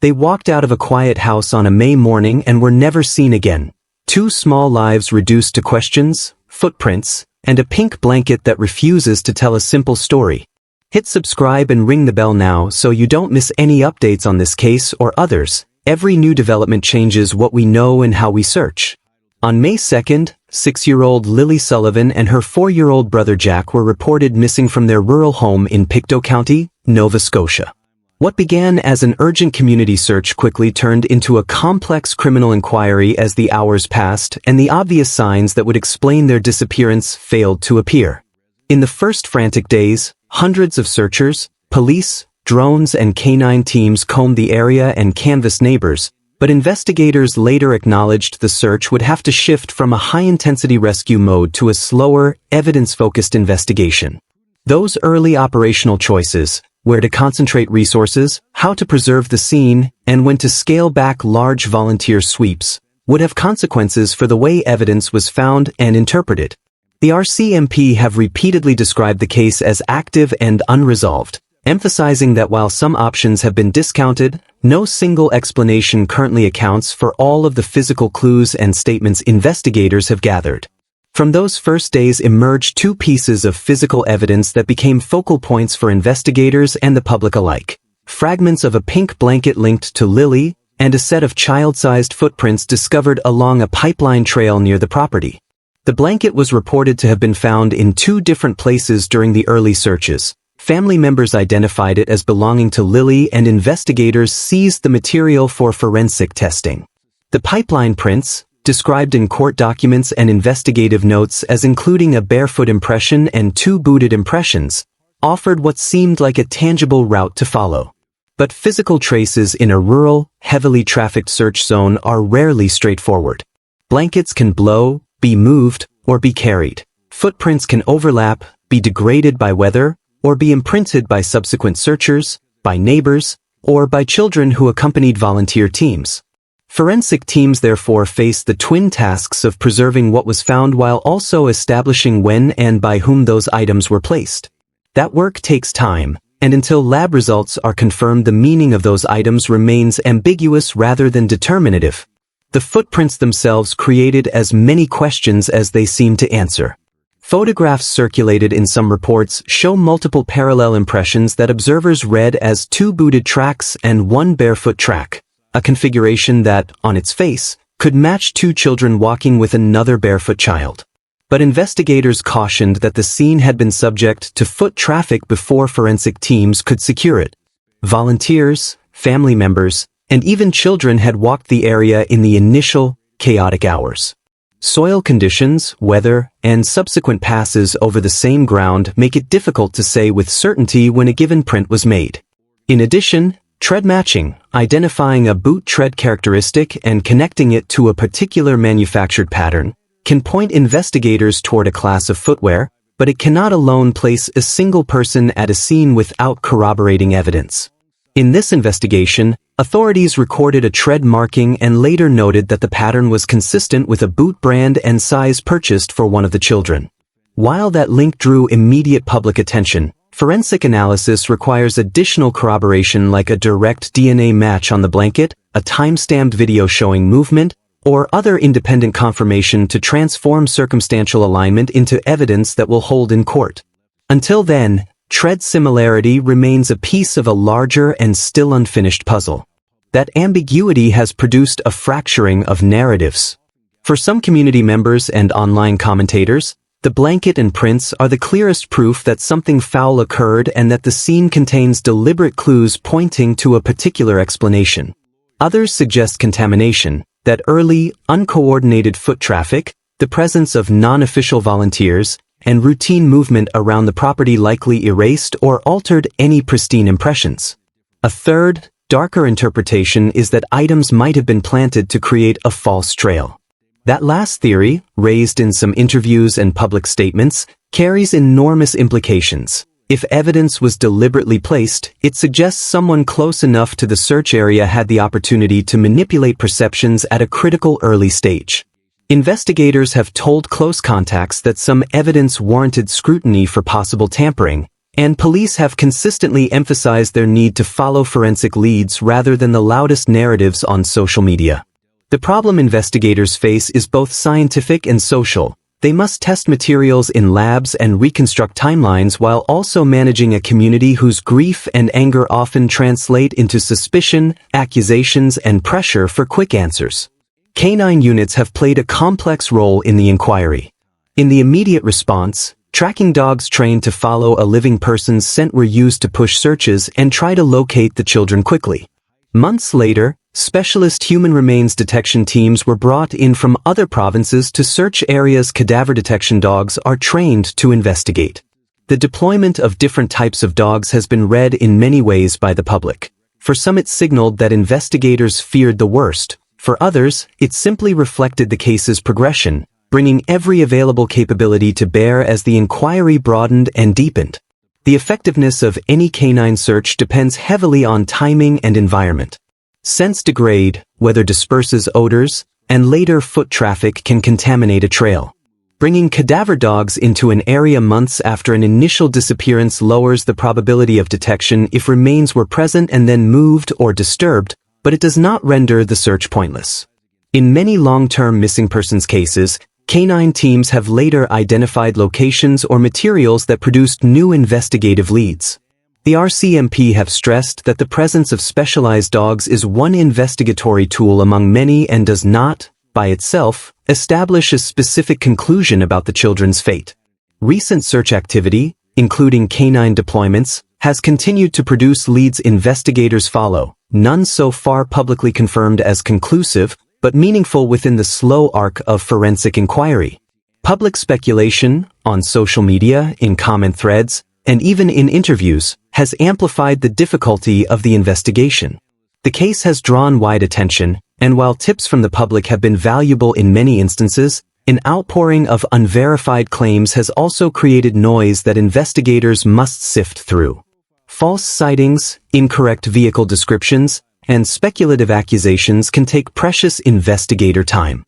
They walked out of a quiet house on a May morning and were never seen again. 2 small lives reduced to questions, footprints, and a pink blanket that refuses to tell a simple story. Hit subscribe and ring the bell now so you don't miss any updates on this case or others. Every new development changes what we know and how we search. On May 2nd, 6-year-old Lily Sullivan and her 4-year-old brother Jack were reported missing from their rural home in Pictou County, Nova Scotia. What began as an urgent community search quickly turned into a complex criminal inquiry as the hours passed and the obvious signs that would explain their disappearance failed to appear. In the first frantic days, hundreds of searchers, police, drones and canine teams combed the area and canvassed neighbors, but investigators later acknowledged the search would have to shift from a high-intensity rescue mode to a slower, evidence-focused investigation. Those early operational choices, where to concentrate resources, how to preserve the scene, and when to scale back large volunteer sweeps, would have consequences for the way evidence was found and interpreted. The RCMP have repeatedly described the case as active and unresolved, emphasizing that while some options have been discounted, no single explanation currently accounts for all of the physical clues and statements investigators have gathered. From those first days emerged 2 pieces of physical evidence that became focal points for investigators and the public alike. Fragments of a pink blanket linked to Lily, and a set of child-sized footprints discovered along a pipeline trail near the property. The blanket was reported to have been found in 2 different places during the early searches. Family members identified it as belonging to Lily and investigators seized the material for forensic testing. The pipeline prints, described in court documents and investigative notes as including a barefoot impression and 2 booted impressions, offered what seemed like a tangible route to follow. But physical traces in a rural, heavily trafficked search zone are rarely straightforward. Blankets can blow, be moved, or be carried. Footprints can overlap, be degraded by weather, or be imprinted by subsequent searchers, by neighbors, or by children who accompanied volunteer teams. Forensic teams therefore face the twin tasks of preserving what was found while also establishing when and by whom those items were placed. That work takes time, and until lab results are confirmed, the meaning of those items remains ambiguous rather than determinative. The footprints themselves created as many questions as they seem to answer. Photographs circulated in some reports show multiple parallel impressions that observers read as 2 booted tracks and 1 barefoot track. A configuration that, on its face, could match 2 children walking with another barefoot child. But investigators cautioned that the scene had been subject to foot traffic before forensic teams could secure it. Volunteers, family members, and even children had walked the area in the initial, chaotic hours. Soil conditions, weather, and subsequent passes over the same ground make it difficult to say with certainty when a given print was made. In addition, tread matching, identifying a boot tread characteristic and connecting it to a particular manufactured pattern, can point investigators toward a class of footwear, but it cannot alone place a single person at a scene without corroborating evidence. In this investigation, authorities recorded a tread marking and later noted that the pattern was consistent with a boot brand and size purchased for one of the children. While that link drew immediate public attention, forensic analysis requires additional corroboration like a direct DNA match on the blanket, a time-stamped video showing movement, or other independent confirmation to transform circumstantial alignment into evidence that will hold in court. Until then, tread similarity remains a piece of a larger and still unfinished puzzle. That ambiguity has produced a fracturing of narratives. For some community members and online commentators, the blanket and prints are the clearest proof that something foul occurred and that the scene contains deliberate clues pointing to a particular explanation. Others suggest contamination, that early, uncoordinated foot traffic, the presence of non-official volunteers, and routine movement around the property likely erased or altered any pristine impressions. A third, darker interpretation is that items might have been planted to create a false trail. That last theory, raised in some interviews and public statements, carries enormous implications. If evidence was deliberately placed, it suggests someone close enough to the search area had the opportunity to manipulate perceptions at a critical early stage. Investigators have told close contacts that some evidence warranted scrutiny for possible tampering, And police have consistently emphasized their need to follow forensic leads rather than the loudest narratives on social media. The problem investigators face is both scientific and social. They must test materials in labs and reconstruct timelines while also managing a community whose grief and anger often translate into suspicion, accusations, and pressure for quick answers. Canine units have played a complex role in the inquiry. In the immediate response, tracking dogs trained to follow a living person's scent were used to push searches and try to locate the children quickly. Months later, specialist human remains detection teams were brought in from other provinces to search areas cadaver detection dogs are trained to investigate. The deployment of different types of dogs has been read in many ways by the public. For some it signaled that investigators feared the worst. For others, it simply reflected the case's progression, bringing every available capability to bear as the inquiry broadened and deepened. The effectiveness of any canine search depends heavily on timing and environment. Scents degrade, weather disperses odors, and later foot traffic can contaminate a trail. Bringing cadaver dogs into an area months after an initial disappearance lowers the probability of detection if remains were present and then moved or disturbed, but it does not render the search pointless. In many long-term missing persons cases, canine teams have later identified locations or materials that produced new investigative leads. The RCMP have stressed that the presence of specialized dogs is one investigatory tool among many and does not, by itself, establish a specific conclusion about the children's fate. Recent search activity, including canine deployments, has continued to produce leads investigators follow, none so far publicly confirmed as conclusive, but meaningful within the slow arc of forensic inquiry. Public speculation, on social media, in comment threads, and even in interviews, has amplified the difficulty of the investigation. The case has drawn wide attention, and while tips from the public have been valuable in many instances, an outpouring of unverified claims has also created noise that investigators must sift through. False sightings, incorrect vehicle descriptions, and speculative accusations can take precious investigator time.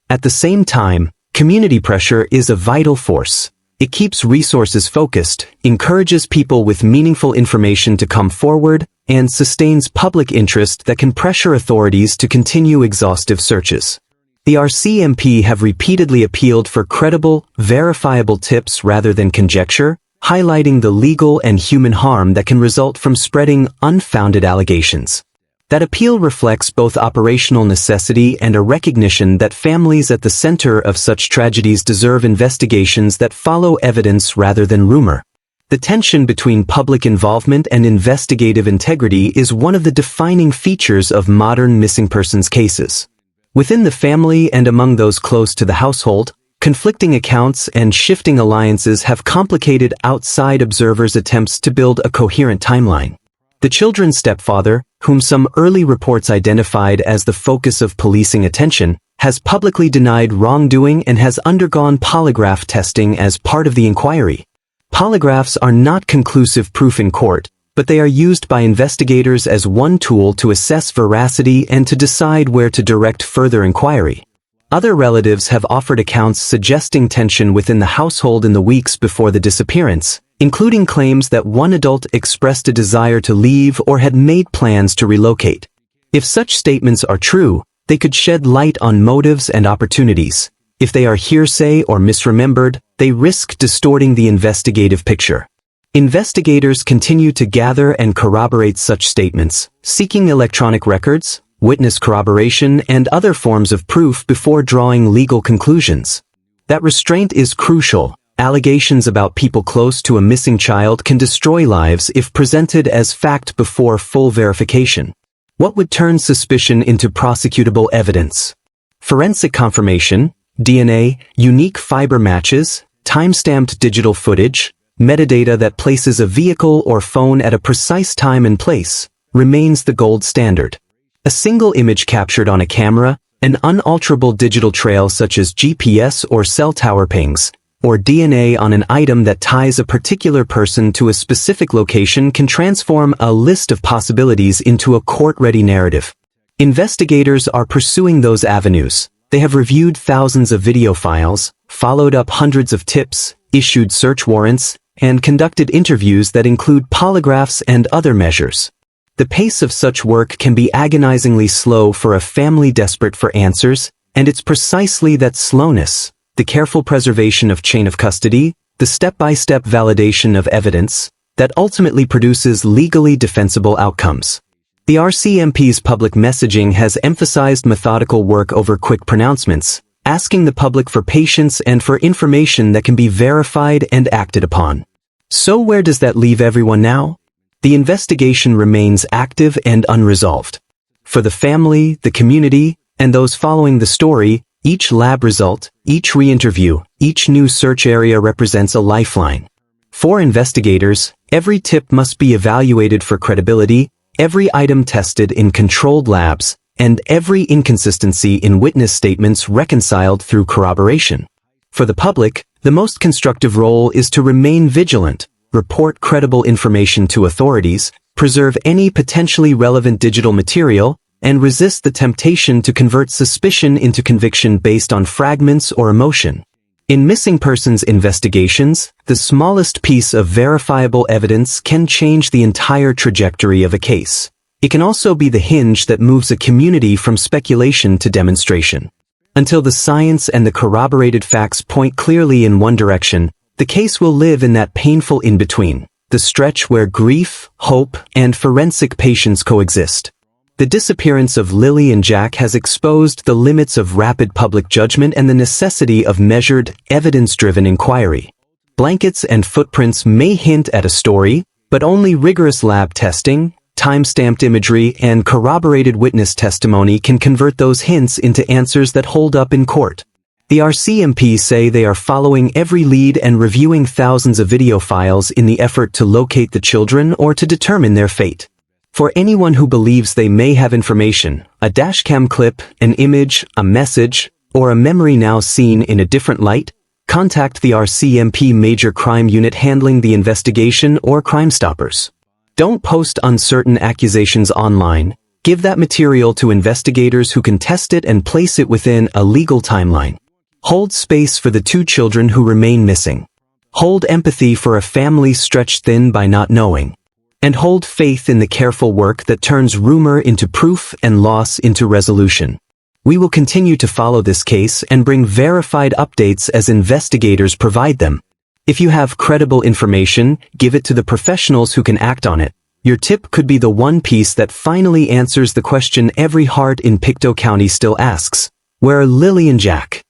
At the same time, community pressure is a vital force. It keeps resources focused, encourages people with meaningful information to come forward, and sustains public interest that can pressure authorities to continue exhaustive searches. The RCMP have repeatedly appealed for credible, verifiable tips rather than conjecture, highlighting the legal and human harm that can result from spreading unfounded allegations. That appeal reflects both operational necessity and a recognition that families at the center of such tragedies deserve investigations that follow evidence rather than rumor. The tension between public involvement and investigative integrity is one of the defining features of modern missing persons cases. Within the family and among those close to the household, conflicting accounts and shifting alliances have complicated outside observers' attempts to build a coherent timeline. The children's stepfather, whom some early reports identified as the focus of policing attention, has publicly denied wrongdoing and has undergone polygraph testing as part of the inquiry. Polygraphs are not conclusive proof in court, but they are used by investigators as one tool to assess veracity and to decide where to direct further inquiry. Other relatives have offered accounts suggesting tension within the household in the weeks before the disappearance, including claims that one adult expressed a desire to leave or had made plans to relocate. If such statements are true, they could shed light on motives and opportunities. If they are hearsay or misremembered, they risk distorting the investigative picture. Investigators continue to gather and corroborate such statements, seeking electronic records, witness corroboration, and other forms of proof before drawing legal conclusions. That restraint is crucial. Allegations about people close to a missing child can destroy lives if presented as fact before full verification. What would turn suspicion into prosecutable evidence? Forensic confirmation, DNA, unique fiber matches, time-stamped digital footage, metadata that places a vehicle or phone at a precise time and place, remains the gold standard. A single image captured on a camera, an unalterable digital trail such as GPS or cell tower pings, or DNA on an item that ties a particular person to a specific location can transform a list of possibilities into a court-ready narrative. Investigators are pursuing those avenues. They have reviewed thousands of video files, followed up hundreds of tips, issued search warrants, and conducted interviews that include polygraphs and other measures. The pace of such work can be agonizingly slow for a family desperate for answers, and it's precisely that slowness, the careful preservation of chain of custody, the step-by-step validation of evidence, that ultimately produces legally defensible outcomes. The RCMP's public messaging has emphasized methodical work over quick pronouncements, asking the public for patience and for information that can be verified and acted upon. So where does that leave everyone now? The investigation remains active and unresolved. For the family, the community, and those following the story, each lab result, each re-interview, each new search area represents a lifeline. For investigators, every tip must be evaluated for credibility, every item tested in controlled labs, and every inconsistency in witness statements reconciled through corroboration. For the public, the most constructive role is to remain vigilant, report credible information to authorities, preserve any potentially relevant digital material, and resist the temptation to convert suspicion into conviction based on fragments or emotion. In missing persons investigations, the smallest piece of verifiable evidence can change the entire trajectory of a case. It can also be the hinge that moves a community from speculation to demonstration. Until the science and the corroborated facts point clearly in one direction, the case will live in that painful in-between, the stretch where grief, hope, and forensic patience coexist. The disappearance of Lily and Jack has exposed the limits of rapid public judgment and the necessity of measured, evidence-driven inquiry. Blankets and footprints may hint at a story, but only rigorous lab testing, time-stamped imagery, and corroborated witness testimony can convert those hints into answers that hold up in court. The RCMP say they are following every lead and reviewing thousands of video files in the effort to locate the children or to determine their fate. For anyone who believes they may have information, a dashcam clip, an image, a message, or a memory now seen in a different light, contact the RCMP Major Crime Unit handling the investigation or Crime Stoppers. Don't post uncertain accusations online. Give that material to investigators who can test it and place it within a legal timeline. Hold space for the 2 children who remain missing. Hold empathy for a family stretched thin by not knowing. And hold faith in the careful work that turns rumor into proof and loss into resolution. We will continue to follow this case and bring verified updates as investigators provide them. If you have credible information, give it to the professionals who can act on it. Your tip could be the one piece that finally answers the question every heart in Pictou County still asks. Where are Lily and Jack?